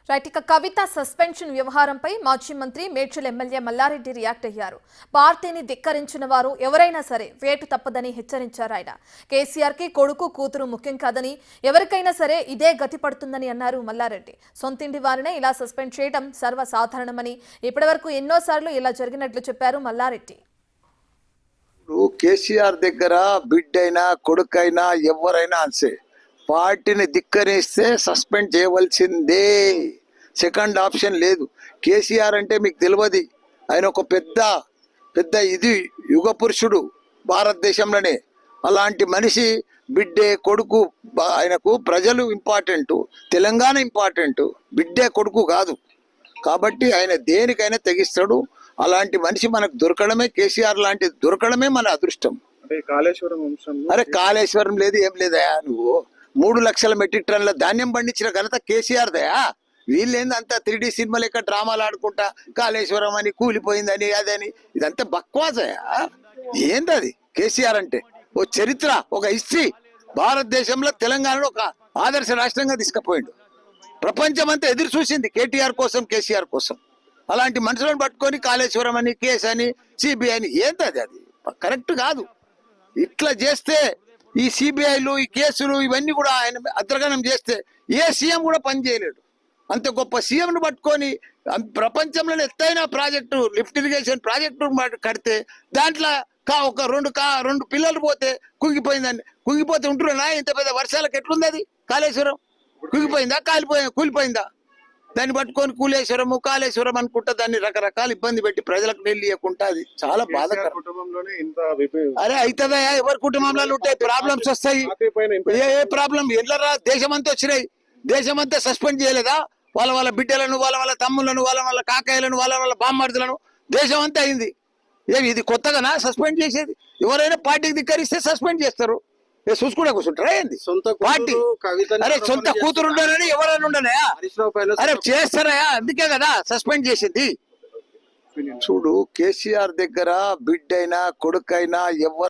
Right ఇక కవిత suspension వ్యవహారంపై మాజీ మంత్రి మేడ్చల్ ఎమ్మెల్యే మల్లారెడ్డి రియాక్ట్ అయ్యారు. పార్టీని ధిక్కరించిన వారు ఎవరైనా సరే వేటు తప్పదని హెచ్చరించారు ఆయన. కేసీఆర్ కి కొడుకు కూతురు ముఖ్యం కాదని, ఎవరికైనా సరే ఇదే గతి పడుతుందని అన్నారు మల్లారెడ్డి. సొంతింటి వారినే ఇలా సస్పెండ్ చేయడం సర్వసాధారణమని, ఇప్పటివరకు ఎన్నోసార్లు ఇలా జరిగినట్లు చెప్పారు మల్లారెడ్డి. కేసీఆర్ దగ్గర బిడ్డైనా కొడుకైనా ఎవరైనా అంతే, పార్టీని ధిక్కరిస్తే సస్పెండ్ చేయవలసిందే. సెకండ్ ఆప్షన్ లేదు. కేసీఆర్ అంటే మీకు తెలియదు, ఆయన ఒక పెద్ద ఇది యుగ పురుషుడు భారతదేశంలోనే. అలాంటి మనిషి బిడ్డే కొడుకు, ఆయనకు ప్రజలు ఇంపార్టెంట్, తెలంగాణ ఇంపార్టెంట్, బిడ్డే కొడుకు కాదు. కాబట్టి ఆయన దేనికైనా తెగిస్తాడు. అలాంటి మనిషి మనకు దొరకడమే, కేసీఆర్ లాంటి దొరకడమే మన అదృష్టం. అరే కాళేశ్వరం లేదు, ఏం లేదయా. నువ్వు 3 లక్షల మెట్రిక్ టన్నుల ధాన్యం పండించిన ఘనత కేసీఆర్ దయా. వీళ్ళేంది అంతా 3D సినిమా లెక్క డ్రామాలు ఆడుకుంటా కాళేశ్వరం అని, కూలిపోయిందని, అదని, ఇదంతా బక్వాసయా. ఏంది అది? కేసీఆర్ అంటే ఓ చరిత్ర, ఒక హిస్టరీ. భారతదేశంలో తెలంగాణలో ఒక ఆదర్శ రాష్ట్రంగా తీసుకుపోయిండు. ప్రపంచం అంతా ఎదురు చూసింది కేటీఆర్ కోసం, కేసీఆర్ కోసం. అలాంటి మనుషులను పట్టుకొని కాళేశ్వరం అని, కేసు అని, సిబిఐ అని, ఏంటది? అది కరెక్ట్ కాదు. ఇట్లా చేస్తే ఈ సిబిఐలు, ఈ కేసులు, ఇవన్నీ కూడా ఆయన అగ్రగణం చేస్తే ఏ సీఎం కూడా పని చేయలేడు. అంత గొప్ప సీఎంను పట్టుకొని ప్రపంచంలోనే ఎత్తైన ప్రాజెక్టు, లిఫ్ట్ ఇరిగేషన్ ప్రాజెక్టు కడితే దాంట్లో ఒక రెండు పిల్లలు పోతే కుంగిపోతే ఉంటున్నా. ఇంత పెద్ద వర్షాలకు ఎట్లుంది అది? కాళేశ్వరం కుంగిపోయిందా, కూలిపోయిందా? దాన్ని పట్టుకొని కాళేశ్వరం అనుకుంటా దాన్ని రకరకాల ఇబ్బంది పెట్టి ప్రజలకు నీళ్ళు ఇవ్వకుండా, అది చాలా బాధకరం. అరే అవుతుందా? ఎవరి కుటుంబంలో ఉంటాయి ప్రాబ్లమ్స్, వస్తాయి. ఏ ప్రాబ్లం ఎల్లరా? దేశమంతా వచ్చినాయి. దేశమంతా సస్పెండ్ చేయలేదా? వాళ్ళ బిడ్డలను, వాళ్ళ తమ్ములను, వాళ్ళ కాకాయలను, వాళ్ళ బామ్మర్దులను, దేశం అంతా అయింది. ఇది కొత్తగానా సస్పెండ్ చేసేది? ఎవరైనా పార్టీకి ధిక్కరిస్తే సస్పెండ్ చేస్తారు. చూసుకుంటా కూర్చుంటారా ఏంది? పార్టీ అరే సొంత కూతురు ఉండరని ఎవరైనా ఉండనా? అరే చేస్తారా? అందుకే కదా సస్పెండ్ చేసింది. చూడు, కేసీఆర్ దగ్గర బిడ్డైనా కొడుకైనా ఎవరు